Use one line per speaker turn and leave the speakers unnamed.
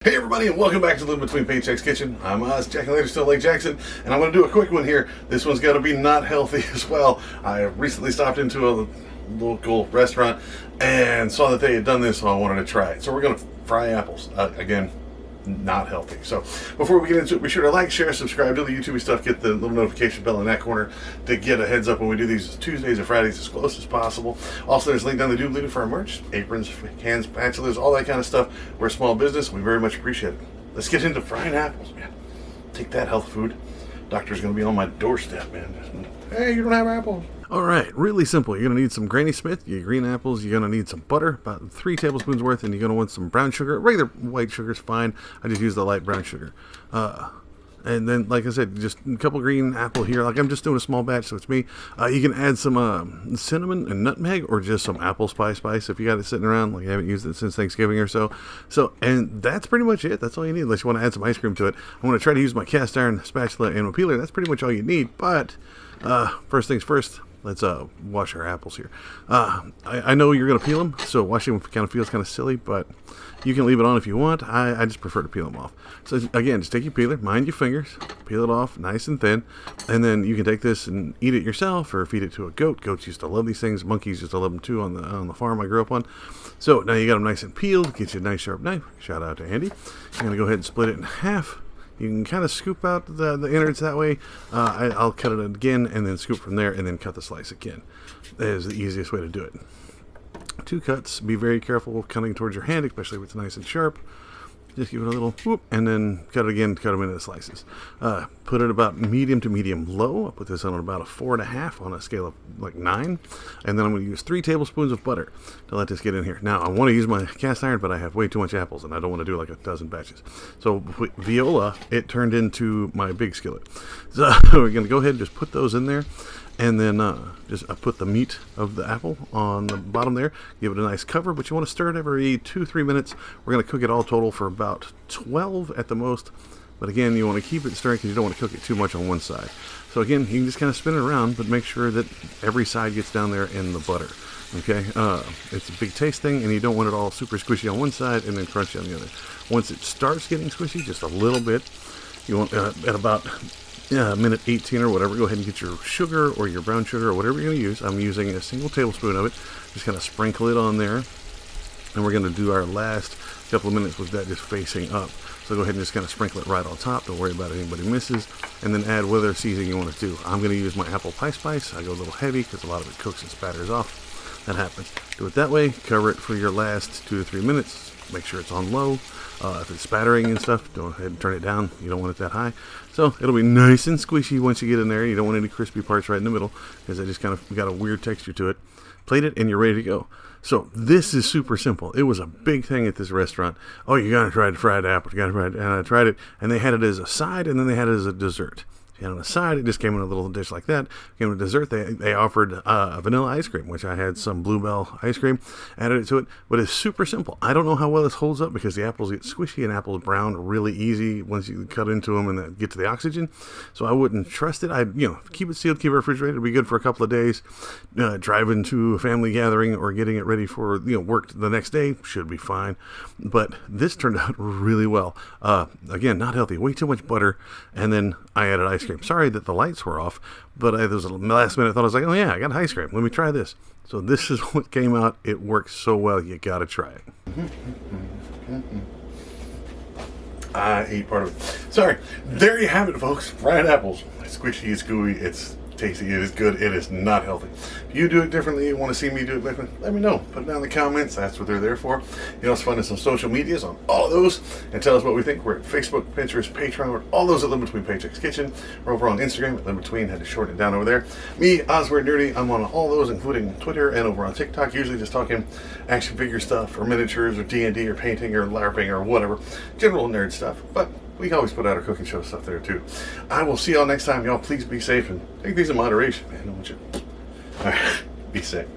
Hey everybody, and welcome back to Living Between Paychecks Kitchen. I'm Oz, Jack and later still Lake Jackson, and I'm going to do a quick one here. This one's got to be not healthy as well. I recently stopped into a local restaurant and saw that they had done this, so I wanted to try it. So we're going to fry apples. Again, not healthy. So before we get into it, be sure to like, share, subscribe to the YouTube stuff, get the little notification bell in that corner to get a heads up when we do these Tuesdays or Fridays as close as possible. Also, there's a link down the doobly-doo for our merch, aprons, cans, spatulas, all that kind of stuff. We're a small business. We very much appreciate it. Let's get into frying apples, man. Take that, health food. Doctor's going to be on my doorstep, man. Hey, you don't have apples. All right, really simple. You're going to need some Granny Smith, your green apples. You're going to need some butter, about 3 tablespoons worth, and you're going to want some brown sugar. Regular white sugar is fine. I just use the light brown sugar. And then, like I said, just a couple green apple here. Like I'm just doing a small batch, so it's me. You can add some cinnamon and nutmeg, or just some apple spice if you got it sitting around. Like you haven't used it since Thanksgiving or so. And that's pretty much it. That's all you need, unless you want to add some ice cream to it. I'm going to try to use my cast iron spatula and a peeler. That's pretty much all you need. But first things first. Let's wash our apples here. I know you're going to peel them, so washing them kind of feels kind of silly, but you can leave it on if you want. I just prefer to peel them off. So again, just take your peeler, mind your fingers, peel it off nice and thin, and then you can take this and eat it yourself or feed it to a goat. Goats used to love these things. Monkeys used to love them too on the farm I grew up on. So now you got them nice and peeled. Get you a nice sharp knife. Shout out to Andy. You're going to go ahead and split it in half. You can kind of scoop out the innards that way. I'll cut it again and then scoop from there and then cut the slice again. That is the easiest way to do it. 2 cuts. Be very careful cutting towards your hand, especially if it's nice and sharp. Just give it a little whoop and then cut it again, cut them into the slices. Put it about medium to medium low. I'll put this on about a 4.5 on a scale of like 9. And then I'm going to use 3 tablespoons of butter to let this get in here. Now, I want to use my cast iron, but I have way too much apples and I don't want to do like a dozen batches. So Viola, it turned into my big skillet. So we're going to go ahead and just put those in there. And then just put the meat of the apple on the bottom there. Give it a nice cover, but you want to stir it every 2-3 minutes. We're going to cook it all total for about 12 at the most. But again, you want to keep it stirring because you don't want to cook it too much on one side. So again, you can just kind of spin it around, but make sure that every side gets down there in the butter. Okay, it's a big taste thing, and you don't want it all super squishy on one side and then crunchy on the other. Once it starts getting squishy, just a little bit, you want at about minute 18 or whatever, go ahead and get your sugar or your brown sugar or whatever you're going to use. I'm using a single tablespoon of it. Just kind of sprinkle it on there. And we're going to do our last couple of minutes with that just facing up. So go ahead and just kind of sprinkle it right on top. Don't worry about anybody misses. And then add whatever seasoning you want to do. I'm going to use my apple pie spice. I go a little heavy because a lot of it cooks and spatters off. That happens. Do it that way. Cover it for your last 2 to 3 minutes. Make sure it's on low. If it's spattering and stuff, go ahead and turn it down. You don't want it that high. So it'll be nice and squishy once you get in there. You don't want any crispy parts right in the middle because it just kind of got a weird texture to it. Plate it and you're ready to go. So this is super simple. It was a big thing at this restaurant. Oh, you got to try the fried apple. You got to try it. And I tried it, and they had it as a side, and then they had it as a dessert. And on the side, it just came in a little dish like that. Came with dessert. They offered vanilla ice cream, which I had some Bluebell ice cream, added it to it. But it's super simple. I don't know how well this holds up because the apples get squishy and apples brown really easy once you cut into them and get to the oxygen. So I wouldn't trust it. I'd keep it sealed, keep it refrigerated. It'll be good for a couple of days. Driving to a family gathering or getting it ready for work the next day should be fine. But this turned out really well. Again, not healthy. Way too much butter, and then I added ice cream. Sorry that the lights were off, but there was a last minute thought. I was like, oh yeah, I got ice cream. Let me try this. So this is what came out. It works so well. You got to try it. I ate part of it. Sorry. There you have it, folks. Fried apples. It's squishy, it's gooey, it's tasty, it is good, it is not healthy. If you do it differently, you want to see me do it different, let me know. Put it down in the comments. That's what they're there for. You can also find us on social medias on all of those and tell us what we think. We're at Facebook, Pinterest, Patreon, we're all those at Living Between Paychecks Kitchen. We're over on Instagram at Living Between. Had to shorten it down over there. Me, Oswald Nerdy, I'm on all those, including Twitter and over on TikTok, usually just talking action figure stuff or miniatures or D&D or painting or LARPing or whatever. General nerd stuff. But we can always put out our cooking show stuff there too. I will see y'all next time. Y'all please be safe and take these in moderation, man. Don't want you. All right. Be safe.